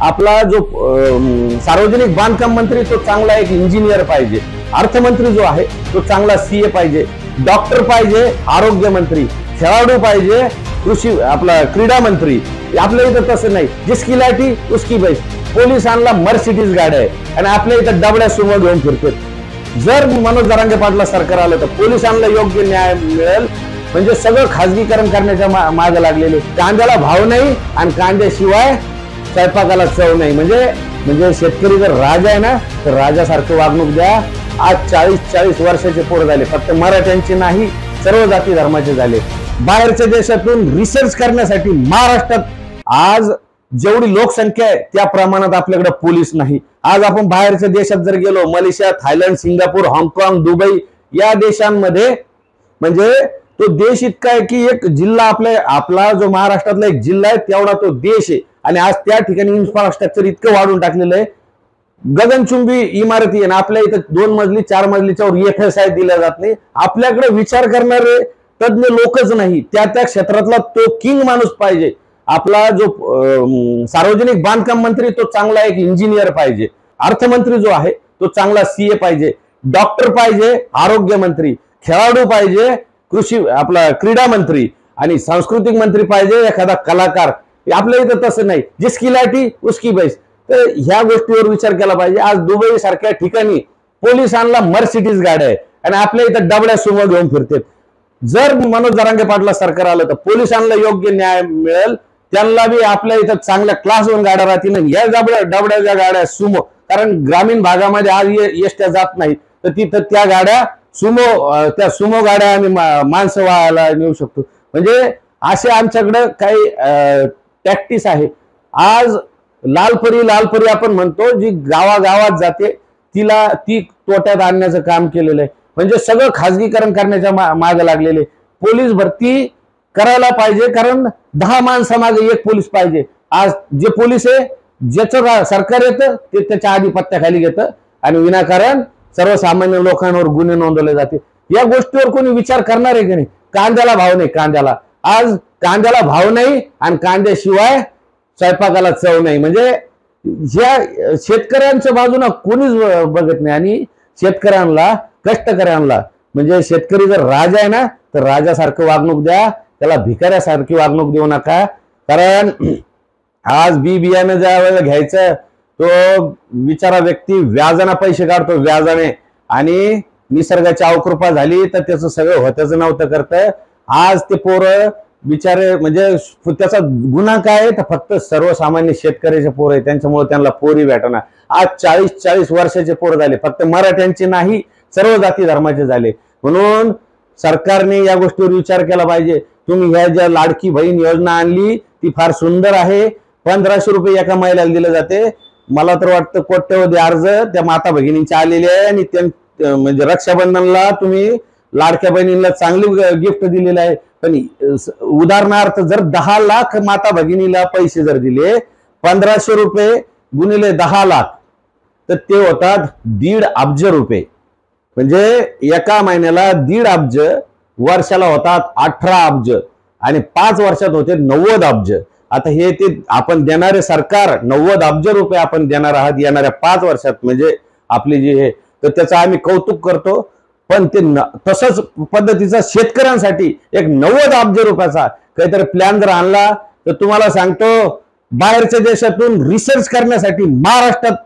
आपला जो सार्वजनिक बांधकाम मंत्री तो चांगला एक इंजिनियर पाहिजे, अर्थमंत्री जो आहे तो चांगला सीए पाहिजे, डॉक्टर पाहिजे, आरोग्य मंत्री, खेळाडू पाहिजे, कृषी आपला क्रीडा मंत्री. आपल्या इथं तसं नाही, जिसकी लाठी उसकी बैस. पोलिसांना मर्सिडीज गाड्या आहे आणि आपल्या इथं डबड्या सुमो घेऊन फिरतात. जर मनोज जरांगे पाटला सरकार आलं तर पोलिसांना योग्य न्याय मिळेल. म्हणजे सगळं खाजगीकरण करण्याच्या मागे लागलेले. कांद्याला भाव नाही आणि कांद्याशिवाय स्वयंपाकाला चव नाही. म्हणजे शेतकरी जर राजा आहे ना तर राजासारखं वागणूक द्या. आज 40 वर्षाचे पोरं झाले, फक्त मराठ्यांचे नाही सर्व जाती धर्माचे झाले. बाहेरच्या देशातून रिसर्च करण्यासाठी महाराष्ट्रात आज जेवढी लोकसंख्या आहे त्या प्रमाणात आपल्याकडे पोलीस नाही. आज आपण बाहेरच्या देशात जर गेलो, मलेशिया, थायलंड, सिंगापूर, हाँगकाँग, दुबई या देशांमध्ये म्हणजे तो देश इतका आहे की एक जिल्हा आपला जो महाराष्ट्रातला एक जिल्हा आहे तेवढा तो देश आहे. आणि आज त्या ठिकाणी इन्फ्रास्ट्रक्चर इतकं वाढून टाकलेलं आहे, गगनचुंबी इमारती आहे ना. आपल्या इथं 2 मजली 4 मजलीच्यावर FSI दिल्या जात नाही. आपल्याकडे विचार करणारे तज्ञ लोकच नाही. त्या क्षेत्रातला तो किंग माणूस पाहिजे. आपला जो सार्वजनिक बांधकाम मंत्री तो चांगला एक इंजिनियर पाहिजे, अर्थमंत्री जो आहे तो चांगला सीए पाहिजे, डॉक्टर पाहिजे, आरोग्य मंत्री, खेळाडू पाहिजे, आपला क्रीडा मंत्री आणि सांस्कृतिक मंत्री पाहिजे, एखादा कलाकार. आपल्या इथं तसं नाही, जिसकी लाठी उसकी बैस. तर ह्या गोष्टीवर विचार केला पाहिजे. आज दुबई सारख्या ठिकाणी पोलिसांना मर्सिडीज गाड्या आहे आणि आपल्या इथं डबड्या सुमो घेऊन फिरतात. जर मनोज जरांगे पाटला सरकार आलं तर पोलिसांना योग्य न्याय मिळेल. त्यांना बी आपल्या इथं चांगल्या क्लास 1 गाड्या राहतील. या डबड्याच्या गाड्या सुमो, कारण ग्रामीण भागामध्ये आज एसट्या जात नाही तर तिथं त्या गाड्या त्या सुमो गाड्या आम्ही माणसं वाहायला नेऊ शकतो. म्हणजे असे आमच्याकडे काही टॅक्टिस आहे. आज लालपरी आपण म्हणतो, जी गावागावात जाते ती तोट्यात आणण्याचं काम केलेलं आहे. म्हणजे सगळं खाजगीकरण करण्याच्या मागे लागलेले. पोलीस भरती करायला पाहिजे, कारण 10 माणसामागे 1 पोलीस पाहिजे. आज जे पोलीस आहे ज्याचं सरकार येतं ते त्याच्या आधिपत्याखाली घेतं आणि विनाकारण सर्वसामान्य लोकांवर गुन्हे नोंदवले जाते. या गोष्टीवर कोणी विचार करणार आहे की नाही? कांद्याला भाव नाही. आज कांद्याला भाव नाही आणि कांद्याशिवाय स्वयंपाकाला चव नाही. म्हणजे या शेतकऱ्यांच्या बाजूला कोणीच बघत नाही. आणि शेतकऱ्यांना, कष्टकऱ्यांना, म्हणजे शेतकरी जर राजा आहे ना तर राजासारखं वागणूक द्या, त्याला भिकाऱ्यासारखी वागणूक देऊ नका. कारण आज बियाणं ज्या वेळेला घ्यायचं तो बिचारा व्यक्ती व्याजाने पैसे काढतो, व्याजाने, आणि निसर्गाची अवकृपा झाली तर त्याचं सगळं होत्याचं नव्हतं करतं. आज ते पोरं बिचारे, म्हणजे त्याचा गुन्हा काय आहे तर फक्त सर्वसामान्य शेतकऱ्याचे पोरं आहे, त्यांच्यामुळे त्यांना पोरी भेटणार. आज 40 वर्षाचे पोरं झाले, फक्त मराठ्यांचे नाही सर्व जाती धर्माचे झाले. म्हणून सरकारने या गोष्टीवर विचार केला पाहिजे. तुम्ही ह्या ज्या लाडकी बहीण योजना आणली ती फार सुंदर आहे. 1500 रुपये एका महिलेला दिले जाते. मला तर वाटतं कोट्यवधी अर्ज त्या माता भगिनींचे आलेले आहे आणि म्हणजे रक्षाबंधनला तुम्ही लाडक्या बहिणींना चांगली गिफ्ट दिलेलं आहे. पण उदाहरणार्थ जर 10 लाख माता भगिनीला पैसे जर दिले, 1500 रुपये गुणिले 10 लाख तर ते होतात 1.5 अब्ज रुपये. म्हणजे एका महिन्याला 1.5 अब्ज, वर्षाला होतात 18 अब्ज आणि 5 वर्षात होते 90 अब्ज. आता हे ते आपण देणारे सरकार 90 अब्ज रुपये आपण देणार आहात येणाऱ्या 5 वर्षात, म्हणजे आपली जी हे, तर त्याचं आम्ही कौतुक करतो. पण ते तसंच पद्धतीचा शेतकऱ्यांसाठी एक 90 अब्ज रुपयाचा काहीतरी प्लॅन जर आणला तर तुम्हाला सांगतो बाहेरच्या देशातून रिसर्च करण्यासाठी महाराष्ट्रात